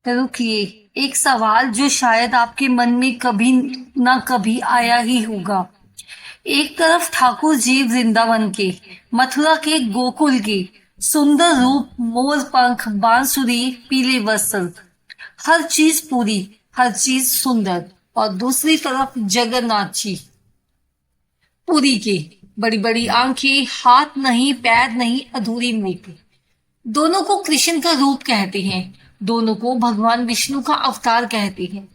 रुकिए, एक सवाल जो शायद आपके मन में कभी ना कभी आया ही होगा। एक तरफ ठाकुर जी वृंदावन के, मथुरा के गोकुल के, सुंदर रूप, मोर पंख, बांसुरी, पीले वस्त्र, हर चीज पूरी, हर चीज सुंदर। और दूसरी तरफ जगन्नाथ जी, पुरी के, बड़ी बड़ी आंखें, हाथ नहीं, पैर नहीं, अधूरी मूर्ति। दोनों को कृष्ण का रूप कहते हैं, दोनों को भगवान विष्णु का अवतार कहते हैं।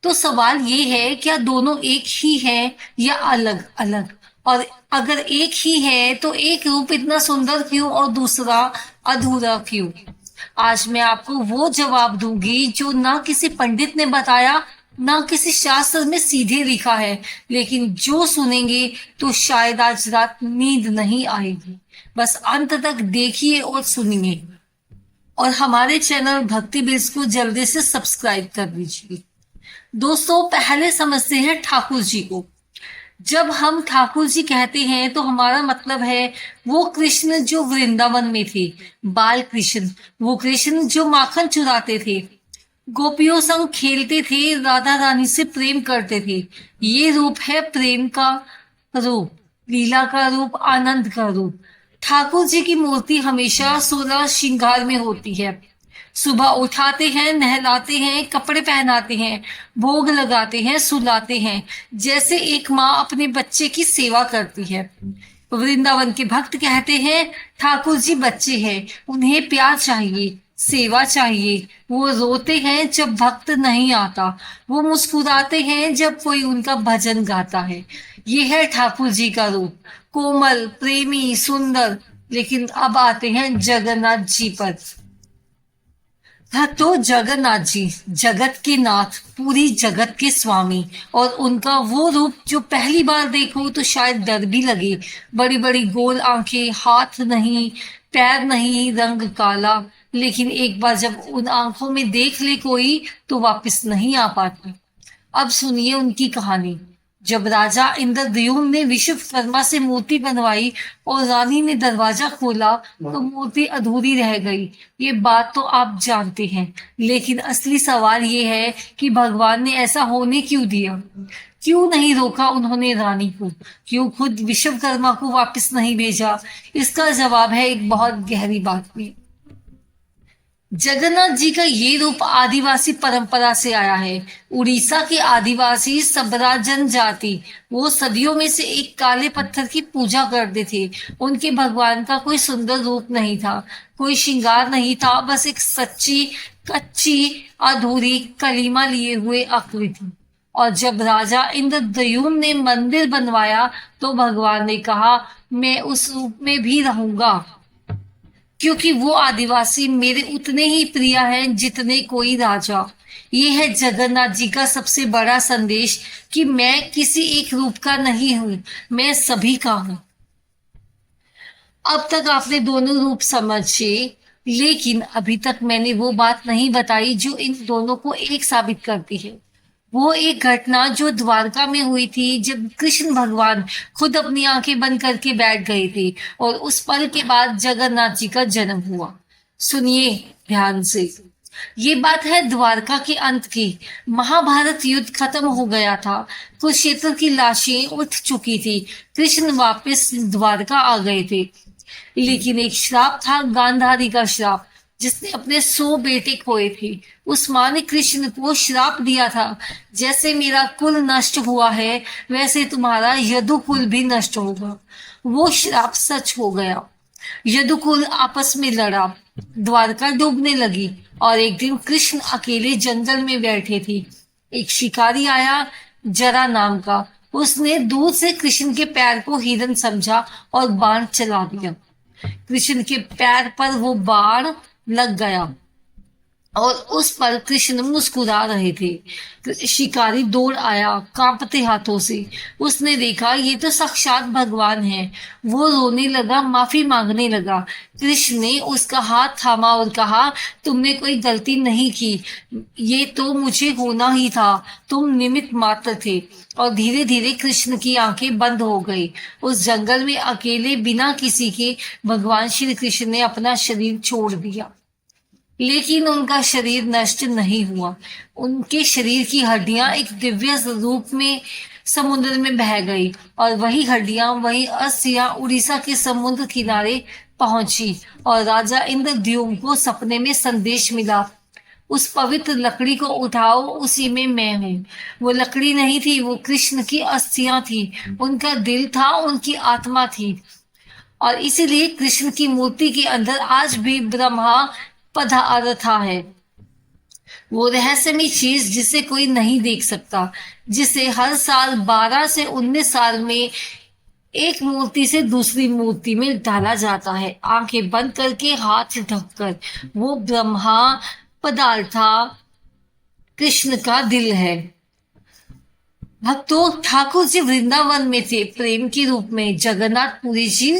तो सवाल ये है, क्या दोनों एक ही है या अलग अलग? और अगर एक ही है तो एक रूप इतना सुंदर क्यों और दूसरा अधूरा क्यों? आज मैं आपको वो जवाब दूंगी जो ना किसी पंडित ने बताया, ना किसी शास्त्र में सीधे लिखा है, लेकिन जो सुनेंगे तो शायद आज रात नींद नहीं आएगी। बस अंत तक देखिए और सुनिए। और हमारे चैनल भक्ति बिल्स को जल्दी से सब्सक्राइब कर दीजिए। दोस्तों, पहले समझते हैं ठाकुर जी को। जब हम ठाकुर जी कहते हैं तो हमारा मतलब है वो कृष्ण जो वृंदावन में थे, बाल कृष्ण, वो कृष्ण जो माखन चुराते थे, गोपियों संग खेलते थे, राधा रानी से प्रेम करते थे। ये रूप है प्रेम का रूप, लीला का रूप, आनंद का रूप। ठाकुर जी की मूर्ति हमेशा 16 श्रृंगार में होती है। सुबह उठाते हैं, नहलाते हैं, कपड़े पहनाते हैं, भोग लगाते हैं, सुलाते हैं, जैसे एक माँ अपने बच्चे की सेवा करती है। वृंदावन के भक्त कहते हैं ठाकुर जी बच्चे हैं, उन्हें प्यार चाहिए, सेवा चाहिए। वो रोते हैं जब भक्त नहीं आता, वो मुस्कुराते हैं जब कोई उनका भजन गाता है। ये है ठाकुर जी का रूप, कोमल, प्रेमी, सुंदर। लेकिन अब आते हैं जगन्नाथ जी पर। हाँ, तो जगन्नाथ जी जगत के नाथ, पूरी जगत के स्वामी, और उनका वो रूप जो पहली बार देखो तो शायद डर भी लगे। बड़ी बड़ी गोल आंखें, हाथ नहीं, पैर नहीं, रंग काला। लेकिन एक बार जब उन आंखों में देख ले कोई तो वापस नहीं आ पाती। अब सुनिए उनकी कहानी। जब राजा इंद्रद्युम्न ने विश्वकर्मा से मूर्ति बनवाई और रानी ने दरवाजा खोला तो मूर्ति अधूरी रह गई। ये बात तो आप जानते हैं, लेकिन असली सवाल ये है कि भगवान ने ऐसा होने क्यों दिया? क्यों नहीं रोका उन्होंने रानी को? क्यों खुद विश्वकर्मा को वापस नहीं भेजा? इसका जवाब है एक बहुत गहरी बात में। जगन्नाथ जी का ये रूप आदिवासी परंपरा से आया है। उड़ीसा के आदिवासी सबरा जनजाति, वो सदियों में से एक काले पत्थर की पूजा करते थे। उनके भगवान का कोई सुंदर रूप नहीं था, कोई श्रृंगार नहीं था, बस एक सच्ची, कच्ची, अधूरी, कलीमा लिए हुए आकृति। और जब राजा इंद्रद्युम्न ने मंदिर बनवाया तो भगवान ने कहा, मैं उस रूप में भी रहूंगा, क्योंकि वो आदिवासी मेरे उतने ही प्रिय हैं जितने कोई राजा। ये है जगन्नाथ जी का सबसे बड़ा संदेश कि मैं किसी एक रूप का नहीं हूं, मैं सभी का हूं। अब तक आपने दोनों रूप समझे, लेकिन अभी तक मैंने वो बात नहीं बताई जो इन दोनों को एक साबित करती है। वो एक घटना जो द्वारका में हुई थी, जब कृष्ण भगवान खुद अपनी आंखें बंद करके बैठ गए थे और उस पल के बाद जगन्नाथ जी का जन्म हुआ। सुनिए ध्यान से। ये बात है द्वारका के अंत की। महाभारत युद्ध खत्म हो गया था, कुरुक्षेत्र की लाशें उठ चुकी थी, कृष्ण वापस द्वारका आ गए थे। लेकिन एक श्राप था, गांधारी का श्राप, जिसने अपने 100 बेटे खोए थे। उस माँ ने कृष्ण को श्राप दिया था, जैसे मेरा कुल नष्ट हुआ है वैसे तुम्हारा यदुकुल भी नष्ट होगा। वो श्राप सच हो गया। यदुकुल आपस में लड़ा, द्वारका डूबने लगी, और एक दिन कृष्ण अकेले जंगल में बैठे थे। एक शिकारी आया, जरा नाम का। उसने दूर से कृष्ण के पैर को हिरन समझा और बाण चला दिया। कृष्ण के पैर पर वो बाण लग गया और उस पर कृष्ण मुस्कुरा रहे थे। शिकारी दौड़ आया कांपते हाथों से। उसने देखा ये तो साक्षात भगवान है। वो रोने लगा, माफी मांगने लगा। कृष्ण ने उसका हाथ थामा और कहा, तुमने कोई गलती नहीं की, ये तो मुझे होना ही था, तुम निमित्त मात्र थे। और धीरे धीरे कृष्ण की आंखें बंद हो गई। उस जंगल में अकेले बिना किसी के भगवान श्री कृष्ण ने अपना शरीर छोड़ दिया। लेकिन उनका शरीर नष्ट नहीं हुआ। उनके शरीर की हड्डियां एक दिव्य रूप में समुद्र में बह गई और वही हड्डियां वही अस्थियां उड़ीसा के समुद्र किनारे पहुंची और राजा इंद्रद्युम्न को सपने में संदेश मिला, उस पवित्र लकड़ी को उठाओ, उसी में मैं हूँ। वो लकड़ी नहीं थी, वो कृष्ण की अस्थियां थी, उनका दिल था, उनकी आत्मा थी। और इसीलिए कृष्ण की मूर्ति के अंदर आज भी ब्रह्मा पदार्था है, वो रहस्यमय चीज जिसे कोई नहीं देख सकता, जिसे हर साल 12 से 19 साल में एक मूर्ति से दूसरी मूर्ति में डाला जाता है, आंखें बंद करके हाथ ढककर। वो ब्रह्मा पदार्था कृष्ण का दिल है। भक्तों, ठाकुर जी वृंदावन में थे प्रेम के रूप में, जगन्नाथ पुरी जी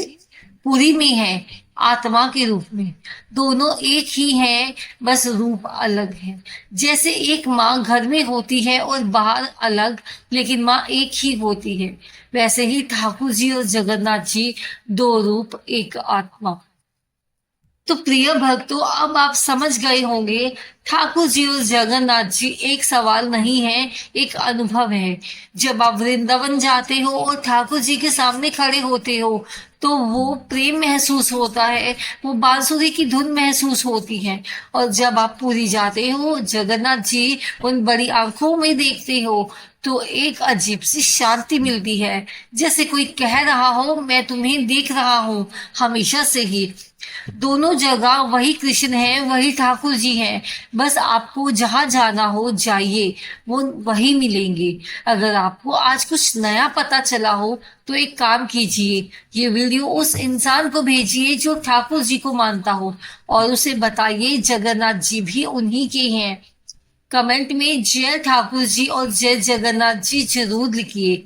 पुरी में है आत्मा के रूप में। दोनों एक ही हैं, बस रूप अलग है। जैसे एक माँ घर में होती है और बाहर अलग, लेकिन माँ एक ही होती है, वैसे ही ठाकुर जी और जगन्नाथ जी दो रूप एक आत्मा। तो प्रिय भक्तों, अब आप समझ गए होंगे ठाकुर जी और जगन्नाथ जी एक सवाल नहीं है, एक अनुभव है। जब आप वृंदावन जाते हो और ठाकुर जी के सामने खड़े होते हो तो वो प्रेम महसूस होता है, वो बांसुरी की धुन महसूस होती है। और जब आप पुरी जाते हो, जगन्नाथ जी उन बड़ी आंखों में देखते हो तो एक अजीब सी शांति मिलती है, जैसे कोई कह रहा हो मैं तुम्हें देख रहा हूँ हमेशा से ही। दोनों जगह वही कृष्ण है, वही ठाकुर जी हैं, बस आपको जहां जाना हो जाइए, वो वही मिलेंगे। अगर आपको आज कुछ नया पता चला हो तो एक काम कीजिए, ये वीडियो उस इंसान को भेजिए जो ठाकुर जी को मानता हो और उसे बताइए जगन्नाथ जी भी उन्हीं के हैं। कमेंट में जय ठाकुर जी और जय जगन्नाथ जी जरूर लिखिए।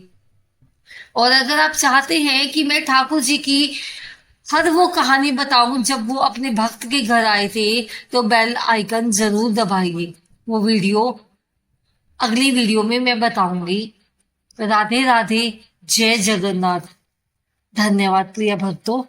और अगर आप चाहते हैं कि मैं ठाकुर जी की हर वो कहानी बताऊं जब वो अपने भक्त के घर आए थे, तो बेल आइकन जरूर दबाइए। वो वीडियो अगली वीडियो में मैं बताऊंगी। राधे राधे, जय जगन्नाथ। धन्यवाद प्रिय भक्तों।